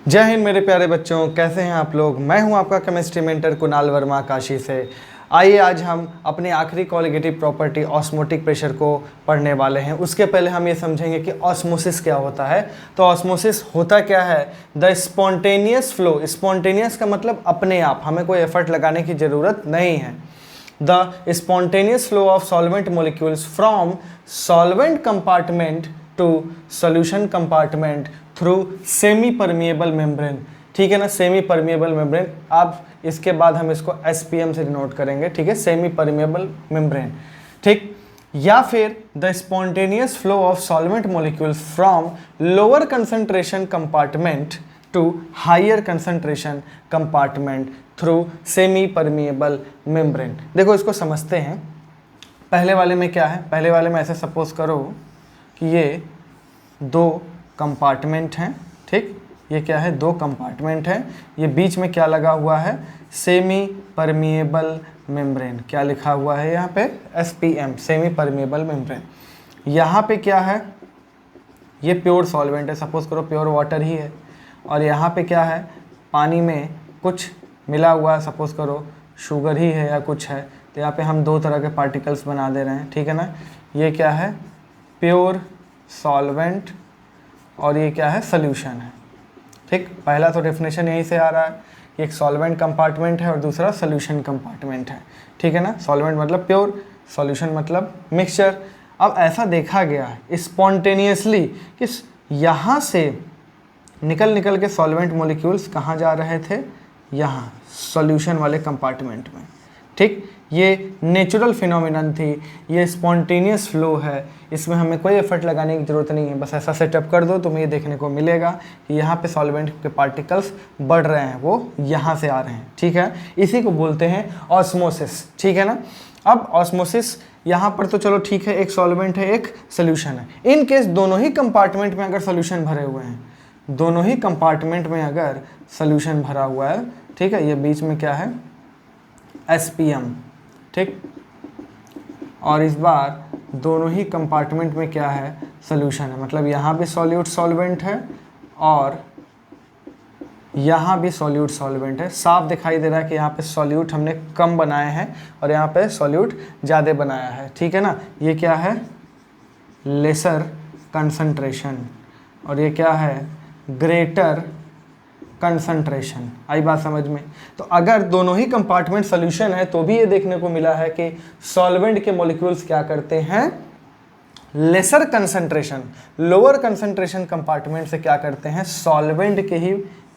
जय हिंद मेरे प्यारे बच्चों, कैसे हैं आप लोग। मैं हूं आपका केमिस्ट्री मेंटर कुणाल वर्मा काशी से। आइए आज हम अपनी आखिरी कोलिगेटिव प्रॉपर्टी ऑस्मोटिक प्रेशर को पढ़ने वाले हैं। उसके पहले हम ये समझेंगे कि ऑस्मोसिस क्या होता है। तो ऑस्मोसिस होता क्या है? The spontaneous flow. स्पॉन्टेनियस का मतलब अपने आप, हमें कोई एफर्ट लगाने की ज़रूरत नहीं है। The spontaneous flow of solvent molecules from solvent compartment to solution compartment through semi permeable membrane. ठीक है ना, सेमी परमिएबल मेम्ब्रेन। आप इसके बाद हम इसको एसपीएम से डिनोट करेंगे, ठीक है, सेमी परमिएबल मेम्ब्रेन। ठीक, या फिर the spontaneous flow of solvent molecules from lower concentration compartment to higher concentration compartment through semi permeable membrane. देखो इसको समझते हैं। पहले वाले में क्या है? पहले वाले में ऐसे सपोज करो कि ये दो कंपार्टमेंट हैं। ठीक, ये क्या है? दो कंपार्टमेंट हैं। ये बीच में क्या लगा हुआ है? Semi permeable membrane. क्या लिखा हुआ है यहाँ पे? SPM, semi permeable membrane. यहाँ पे क्या है? ये प्योर सॉल्वेंट है, सपोज करो प्योर वाटर ही है। और यहाँ पे क्या है? पानी में कुछ मिला हुआ है, सपोज करो शुगर ही है या कुछ है। तो यहाँ पे हम दो तरह के पार्टिकल्स बना दे रहे हैं, ठीक है ना। ये क्या है? प्योर सॉल्वेंट और ये क्या है? सॉल्यूशन है। ठीक, पहला तो डेफिनेशन यहीं से आ रहा है। एक सॉल्वेंट कंपार्टमेंट है और दूसरा सॉल्यूशन कंपार्टमेंट है, ठीक है ना। सॉल्वेंट मतलब प्योर, सॉल्यूशन मतलब मिक्सचर। अब ऐसा देखा गया है स्पॉन्टेनियसली कि यहाँ से निकल के सॉल्वेंट मॉलिक्यूल्स कहाँ जा रहे थे? यहाँ सॉल्यूशन वाले कंपार्टमेंट में। ठीक, ये नेचुरल फिनोमिनन थी, ये स्पॉन्टेनियस फ्लो है, इसमें हमें कोई एफर्ट लगाने की ज़रूरत नहीं है। बस ऐसा सेटअप कर दो, तुम्हें ये देखने को मिलेगा कि यहाँ पे सॉल्वेंट के पार्टिकल्स बढ़ रहे हैं, वो यहाँ से आ रहे हैं, ठीक है। इसी को बोलते हैं ऑस्मोसिस, ठीक है ना। अब ऑस्मोसिस यहाँ पर तो चलो ठीक है, एक सॉल्वेंट है एक सोल्यूशन है। इन केस दोनों ही कंपार्टमेंट में अगर सोल्यूशन भरे हुए हैं, दोनों ही कंपार्टमेंट में अगर सोल्यूशन भरा हुआ है, ठीक है, ये बीच में क्या है? एसपीएम, ठीक। और इस बार दोनों ही कंपार्टमेंट में क्या है? सोल्यूशन है। मतलब यहाँ भी सॉल्यूट सॉल्वेंट है और यहाँ भी सॉल्यूट सॉल्वेंट है। साफ दिखाई दे रहा है कि यहाँ पे सॉल्यूट हमने कम बनाए हैं और यहाँ पे सॉल्यूट ज़्यादा बनाया है, ठीक है ना। ये क्या है? लेसर कंसंट्रेशन और ये क्या है? Greater concentration. आई बात समझ में? तो अगर दोनों ही कंपार्टमेंट सॉल्यूशन है तो भी ये देखने को मिला है कि सॉल्वेंट के मॉलिक्यूल्स क्या करते हैं? Lesser concentration, lower concentration compartment से क्या करते हैं? सॉल्वेंट के ही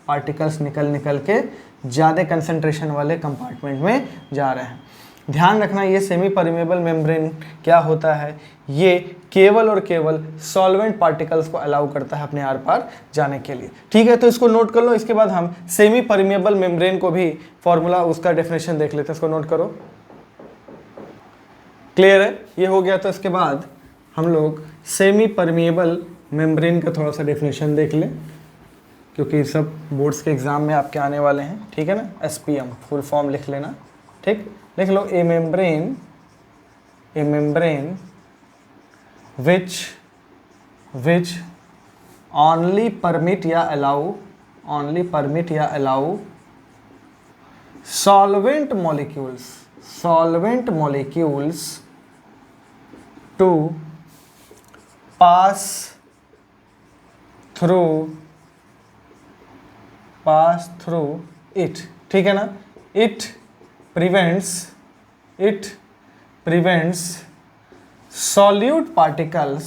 पार्टिकल्स निकल के ज़्यादा कंसंट्रेशन वाले कंपार्टमेंट में जा रहे हैं। ध्यान रखना, ये सेमी परमेबल मेम्ब्रेन क्या होता है? ये केवल और केवल सॉल्वेंट पार्टिकल्स को अलाउ करता है अपने आर पार जाने के लिए, ठीक है। तो इसको नोट कर लो। इसके बाद हम सेमी परमेबल मेम्ब्रेन को भी फॉर्मूला, उसका डेफिनेशन देख लेते हैं। इसको नोट करो, क्लियर है? ये हो गया। तो इसके बाद हम लोग सेमी परमेबल मेम्ब्रेन का थोड़ा सा डेफिनेशन देख लें, क्योंकि सब बोर्ड्स के एग्जाम में आपके आने वाले हैं, ठीक है ना। एसपीएम फुल फॉर्म लिख लेना, ठीक, लिख लो। A membrane which only permit या allow solvent molecules to pass through it, ठीक है ना। it prevents solute particles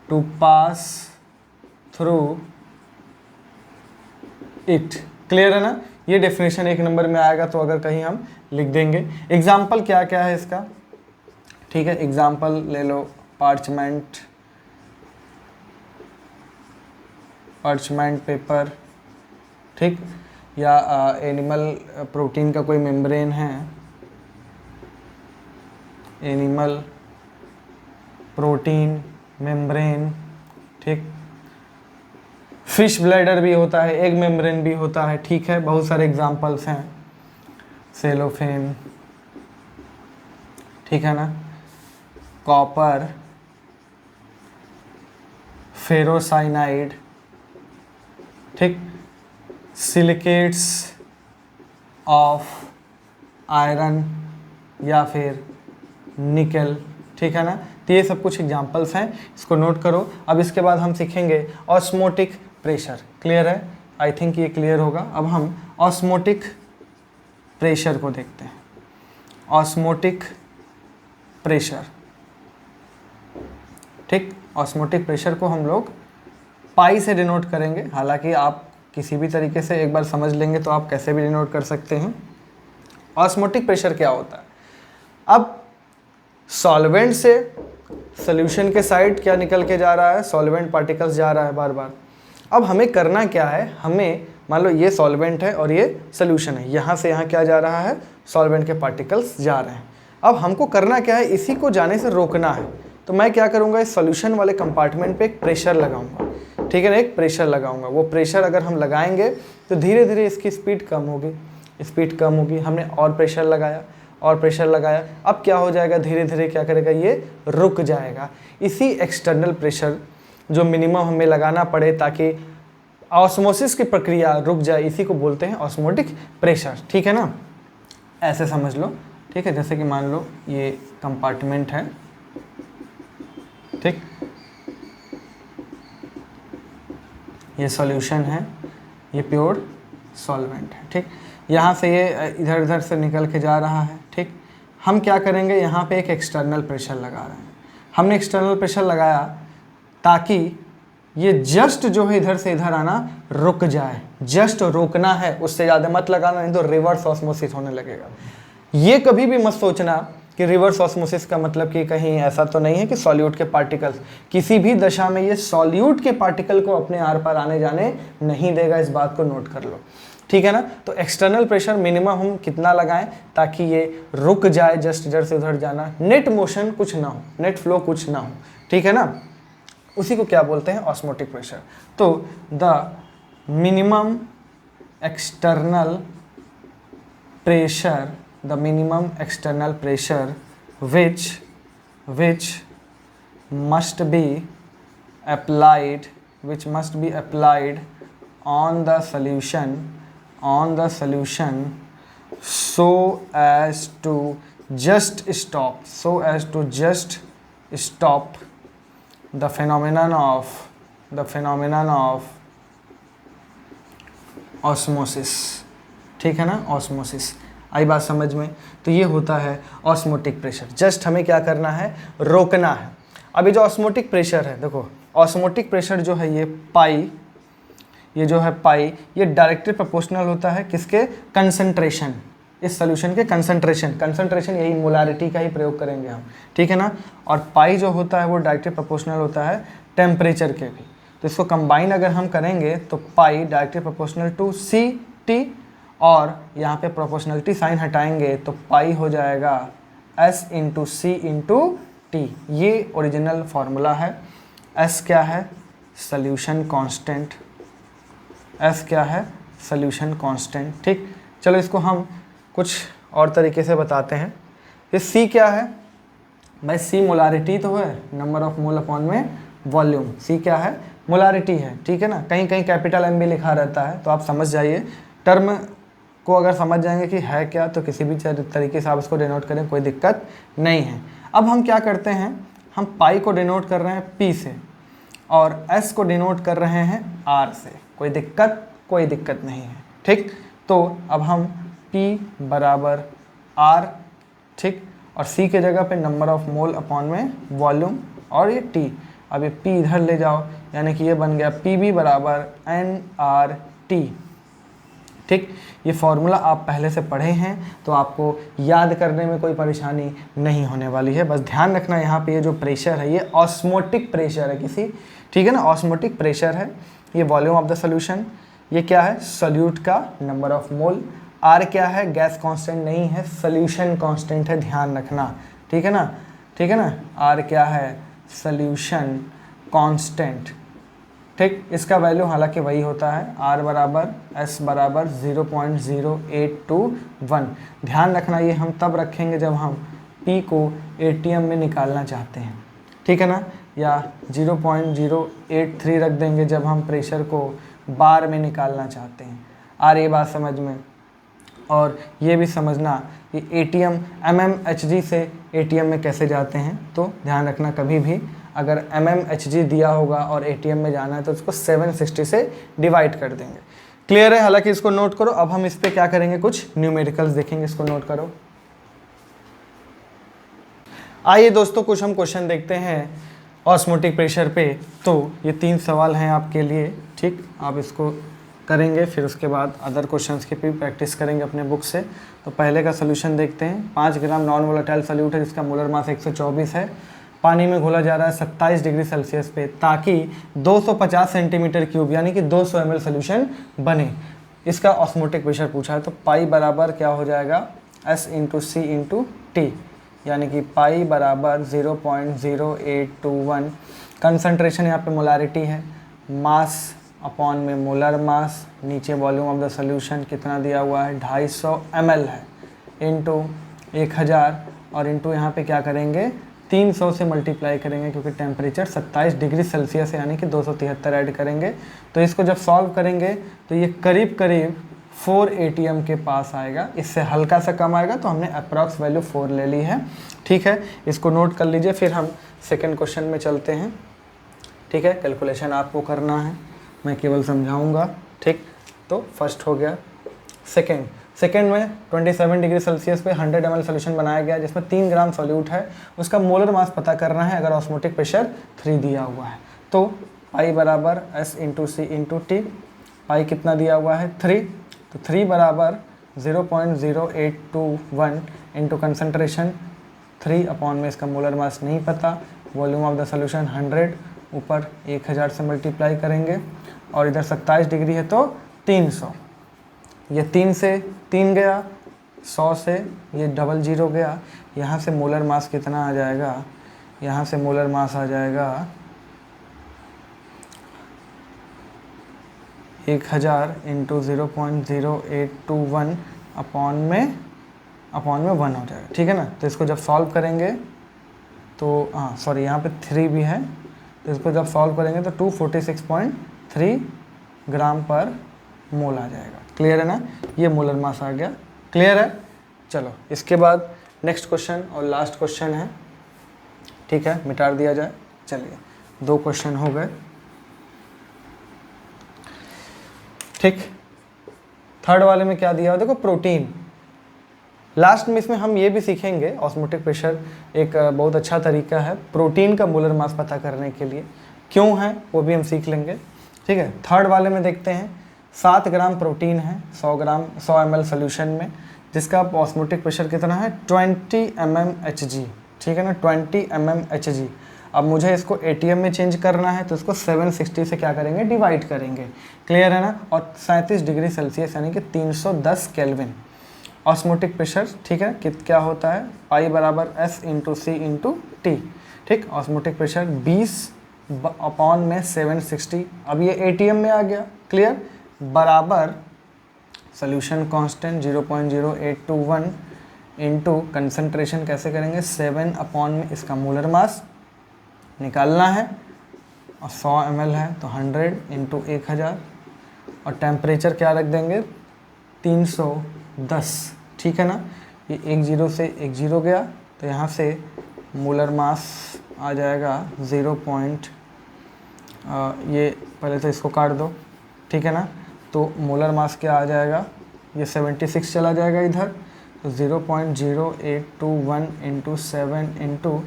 to pass through it, clear है ना। ये डेफिनेशन एक नंबर में आएगा, तो अगर कहीं हम लिख देंगे। एग्जाम्पल क्या क्या है इसका, ठीक है। एग्जाम्पल ले लो, पार्चमेंट पेपर, ठीक, या एनिमल प्रोटीन का कोई मेम्ब्रेन है, एनिमल प्रोटीन मेम्ब्रेन, ठीक। फिश ब्लैडर भी होता है, एग मेम्ब्रेन भी होता है, ठीक है। बहुत सारे एग्जांपल्स हैं, सेलोफेन, ठीक है ना। कॉपर फेरोसाइनाइड, ठीक, सिलिकेट्स ऑफ आयरन या फिर निकल, ठीक है ना। तो ये सब कुछ एग्जांपल्स हैं, इसको नोट करो। अब इसके बाद हम सीखेंगे ऑस्मोटिक प्रेशर। क्लियर है? आई थिंक ये क्लियर होगा। अब हम ऑस्मोटिक प्रेशर को देखते हैं। ऑस्मोटिक प्रेशर, ठीक, ऑस्मोटिक प्रेशर को हम लोग पाई से डिनोट करेंगे। हालांकि आप किसी भी तरीके से एक बार समझ लेंगे तो आप कैसे भी डिनोट कर सकते हैं। ऑस्मोटिक प्रेशर क्या होता है? अब सॉल्वेंट से सॉल्यूशन के साइड क्या निकल के जा रहा है? सॉल्वेंट पार्टिकल्स जा रहा है बार बार। अब हमें करना क्या है? हमें मान लो ये सॉल्वेंट है और ये सॉल्यूशन है, यहाँ से यहाँ क्या जा रहा है? सॉल्वेंट के पार्टिकल्स जा रहे हैं। अब हमको करना क्या है? इसी को जाने से रोकना है। तो मैं क्या करूँगा? इस सॉल्यूशन वाले कंपार्टमेंट पे एक प्रेशर लगाऊंगा, ठीक है ना, एक प्रेशर लगाऊंगा। वो प्रेशर अगर हम लगाएंगे तो धीरे धीरे इसकी स्पीड कम होगी, स्पीड कम होगी। हमने और प्रेशर लगाया और प्रेशर लगाया, अब क्या हो जाएगा? धीरे धीरे क्या करेगा? ये रुक जाएगा। इसी एक्सटर्नल प्रेशर जो मिनिमम हमें लगाना पड़े ताकि ऑस्मोसिस की प्रक्रिया रुक जाए, इसी को बोलते हैं ऑस्मोटिक प्रेशर, ठीक है ना। ऐसे समझ लो, ठीक है। जैसे कि मान लो ये कंपार्टमेंट है, ठीक, ये सॉल्यूशन है, ये प्योर सॉल्वेंट है, ठीक। यहाँ से ये इधर इधर से निकल के जा रहा है, ठीक। हम क्या करेंगे? यहाँ पे एक एक्सटर्नल प्रेशर लगा रहे हैं। हमने एक्सटर्नल प्रेशर लगाया ताकि ये जस्ट जो है इधर से इधर आना रुक जाए। जस्ट रोकना है, उससे ज़्यादा मत लगाना, नहीं तो रिवर्स ऑस्मोसिस होने लगेगा। ये कभी भी मत सोचना कि रिवर्स ऑस्मोसिस का मतलब कि कहीं ऐसा तो नहीं है कि सॉल्यूट के पार्टिकल्स, किसी भी दशा में ये सॉल्यूट के पार्टिकल को अपने आर पार आने जाने नहीं देगा। इस बात को नोट कर लो, ठीक है ना। तो एक्सटर्नल प्रेशर मिनिमम हम कितना लगाएं ताकि ये रुक जाए, जस्ट इधर से उधर जाना, नेट मोशन कुछ ना हो, नेट फ्लो कुछ ना हो, ठीक है ना। उसी को क्या बोलते हैं? Osmotic pressure. तो the minimum external pressure, the minimum external pressure which must be applied on the solution so as to just stop the phenomenon of osmosis, ठीक है ना, ऑस्मोसिस। आई बात समझ में? तो ये होता है ऑस्मोटिक प्रेशर। जस्ट हमें क्या करना है? रोकना है। अभी जो ऑस्मोटिक प्रेशर है, देखो ऑस्मोटिक प्रेशर जो है ये पाई, ये जो है पाई, ये डायरेक्टली प्रोपोर्शनल होता है किसके? कंसंट्रेशन, इस सॉल्यूशन के कंसंट्रेशन यही मोलारिटी का ही प्रयोग करेंगे हम, ठीक है ना। और पाई जो होता है वो डायरेक्टली प्रोपोर्शनल होता है टेम्परेचर के भी। तो इसको कंबाइन अगर हम करेंगे तो pi directly proportional to C T, और यहाँ पे प्रोपोर्शनलिटी साइन हटाएंगे तो पाई हो जाएगा S इंटू सी इंटू टी। ये ओरिजिनल फार्मूला है। S क्या है? Solution constant. S क्या है? सॉल्यूशन कांस्टेंट, ठीक। चलो इसको हम कुछ और तरीके से बताते हैं। ये C क्या है? भाई C मोलारिटी तो है, नंबर ऑफ मोल अपॉन में वॉल्यूम। C क्या है? मोलारिटी है, ठीक है ना। कहीं कहीं कैपिटल M भी लिखा रहता है, तो आप समझ जाइए। टर्म को अगर समझ जाएंगे कि है क्या, तो किसी भी तरीके से आप इसको डिनोट करें, कोई दिक्कत नहीं है। अब हम क्या करते हैं? हम पाई को डिनोट कर रहे हैं P से और S को डिनोट कर रहे हैं R से। कोई दिक्कत नहीं है, ठीक। तो अब हम P बराबर R, ठीक, और C के जगह पे नंबर ऑफ मोल अपॉन में वॉल्यूम और ये T। अब ये P इधर ले जाओ, यानी कि ये बन गया PV बराबर nRT, ठीक। ये फॉर्मूला आप पहले से पढ़े हैं तो आपको याद करने में कोई परेशानी नहीं होने वाली है। बस ध्यान रखना यहाँ पे ये जो प्रेशर है ये ऑस्मोटिक प्रेशर है किसी, ठीक है ना, ऑस्मोटिक प्रेशर है। ये वॉल्यूम ऑफ द सोल्यूशन, ये क्या है? सॉल्यूट का नंबर ऑफ मोल। आर क्या है? गैस कांस्टेंट नहीं है, सॉल्यूशन कांस्टेंट है, ध्यान रखना, ठीक है ना, ठीक है ना। आर क्या है? सॉल्यूशन कांस्टेंट, ठीक। इसका वैल्यू हालांकि वही होता है, R बराबर S बराबर 0.0821। ध्यान रखना ये हम तब रखेंगे जब हम P को ATM में निकालना चाहते हैं, ठीक है ना। या 0.083 रख देंगे जब हम प्रेशर को बार में निकालना चाहते हैं। आ रही बात समझ में? और ये भी समझना कि ATM mmHg से ATM में कैसे जाते हैं, तो ध्यान रखना कभी भी अगर mmHg दिया होगा और ATM में जाना है तो उसको 760 से डिवाइड कर देंगे। क्लियर है? हालांकि इसको नोट करो। अब हम इस पर क्या करेंगे, कुछ न्यूमेरिकल्स देखेंगे, इसको नोट करो। आइए दोस्तों कुछ हम क्वेश्चन देखते हैं ऑस्मोटिक प्रेशर पे। तो ये 3 सवाल हैं आपके लिए, ठीक? आप इसको करेंगे, फिर उसके बाद अदर क्वेश्चंस की भी प्रैक्टिस करेंगे अपने बुक से। तो पहले का सोल्यूशन देखते हैं। 5 ग्राम नॉन वोलेटाइल सॉल्यूट है जिसका मोलर मास 124 है, पानी में घोला जा रहा है 27 डिग्री सेल्सियस पे, ताकि 250 सेंटीमीटर क्यूब यानी कि 200 ml सोल्यूशन बने। इसका ऑस्मोटिक प्रेशर पूछा है, तो पाई बराबर क्या हो जाएगा, S इंटू सी इंटू टी, यानी कि पाई बराबर 0.0821। कंसंट्रेशन यहाँ पे मोलारिटी है, मास अपॉन में मोलर मास, नीचे वॉल्यूम ऑफ द सोल्यूशन कितना दिया हुआ है 250 ml है, इंटू 1000 और इंटू यहाँ पे क्या करेंगे 300 से मल्टीप्लाई करेंगे क्योंकि टेम्परेचर 27 डिग्री सेल्सियस है, यानी कि 273 ऐड करेंगे। तो इसको जब सॉल्व करेंगे तो ये करीब करीब 4 ATM के पास आएगा। इससे हल्का सा कम आएगा, तो हमने अप्रॉक्स वैल्यू 4 ले ली है, ठीक है? इसको नोट कर लीजिए। फिर हम सेकेंड क्वेश्चन में चलते हैं, ठीक है? कैलकुलेशन आपको करना है, मैं केवल समझाऊंगा, ठीक? तो फर्स्ट हो गया। सेकेंड में 27 डिग्री सेल्सियस पे 100 ml सोल्यूशन बनाया गया जिसमें 3 ग्राम सॉल्यूट है, उसका मोलर मास पता करना है अगर ऑस्मोटिक प्रेशर 3 दिया हुआ है। तो पाई बराबर S इंटू सी इंटू टी, पाई कितना दिया हुआ है 3, तो 3 बराबर 0.0821 इंटू कंसनट्रेशन 3 अपॉन में इसका मोलर मास नहीं पता, वॉल्यूम ऑफ द सोल्यूशन 100, ऊपर 1000 से मल्टीप्लाई करेंगे और इधर 27 डिग्री है तो 300, ये 3 से 3 गया, 100 से ये 00 गया, यहाँ से मोलर मास कितना आ जाएगा, यहाँ से मोलर मास आ जाएगा 1000 इंटू 0.0821 अपॉन में 1 हो जाएगा, ठीक है ना? तो इसको जब सॉल्व करेंगे तो सॉरी यहाँ पे 3 भी है, तो इसको जब सॉल्व करेंगे तो 246.3 ग्राम पर मोल आ जाएगा। क्लियर है ना? ये मोलर मास आ गया। क्लियर है? चलो इसके बाद नेक्स्ट क्वेश्चन और लास्ट क्वेश्चन है, ठीक है? मिटा दिया जाए। चलिए 2 क्वेश्चन हो गए, ठीक? थर्ड वाले में क्या दिया हुआ देखो, प्रोटीन। लास्ट में इसमें हम ये भी सीखेंगे, ऑस्मोटिक प्रेशर एक बहुत अच्छा तरीका है प्रोटीन का मोलर मास पता करने के लिए, क्यों है वो भी हम सीख लेंगे, ठीक है? थर्ड वाले में देखते हैं 7 ग्राम प्रोटीन है 100 ml सोल्यूशन में, जिसका ऑस्मोटिक प्रेशर कितना है 20 mmHg, ठीक है ना? 20 mmHg। अब मुझे इसको ATM में चेंज करना है, तो इसको 760 से क्या करेंगे, डिवाइड करेंगे। क्लियर है ना? और 37 डिग्री सेल्सियस यानी कि 310 केल्विन ऑस्मोटिक प्रेशर, ठीक है? क्या होता है, पाई बराबर S इंटू सी इंटू टी, ठीक? ऑस्मोटिक प्रेशर 20 अपॉन में 760, अब ये ATM में आ गया। क्लियर? बराबर सोल्यूशन कांस्टेंट 0.0821 इंटू कंसंट्रेशन कैसे करेंगे 7 अपॉन में इसका मोलर मास निकालना है और 100 ml है तो 100 इंटू 1000 और टेम्परेचर क्या रख देंगे 310, ठीक है ना? ये 10 से 10 गया, तो यहाँ से मोलर मास आ जाएगा 0. ये पहले तो इसको काट दो, ठीक है ना? तो मोलर मास क्या आ जाएगा, ये 76 चला जाएगा इधर, तो 0.0821 इंटू 7 इंटू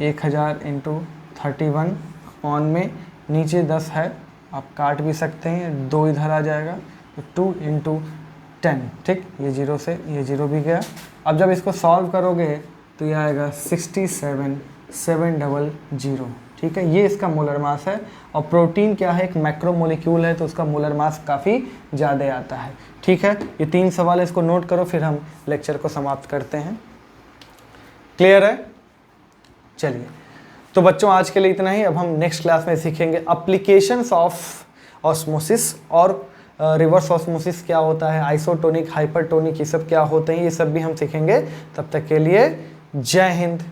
1000 इंटू 31 अपॉन में नीचे 10 है, आप काट भी सकते हैं, 2 इधर आ जाएगा तो 2 इंटू 10, ठीक? ये 0 से ये 0 भी गया। अब जब इसको सॉल्व करोगे तो ये आएगा 67700, ठीक है? ये इसका मोलर मास है। और प्रोटीन क्या है, एक मैक्रोमोलिक्यूल है, तो उसका मोलर मास काफ़ी ज़्यादा आता है, ठीक है? ये 3 सवाल इसको नोट करो, फिर हम लेक्चर को समाप्त करते हैं। क्लियर है? चलिए, तो बच्चों आज के लिए इतना ही। अब हम नेक्स्ट क्लास में सीखेंगे एप्लीकेशंस ऑफ ऑस्मोसिस और रिवर्स ऑस्मोसिस क्या होता है, आइसोटोनिक, हाइपरटोनिक, ये सब क्या होते हैं, ये सब भी हम सीखेंगे। तब तक के लिए जय हिंद।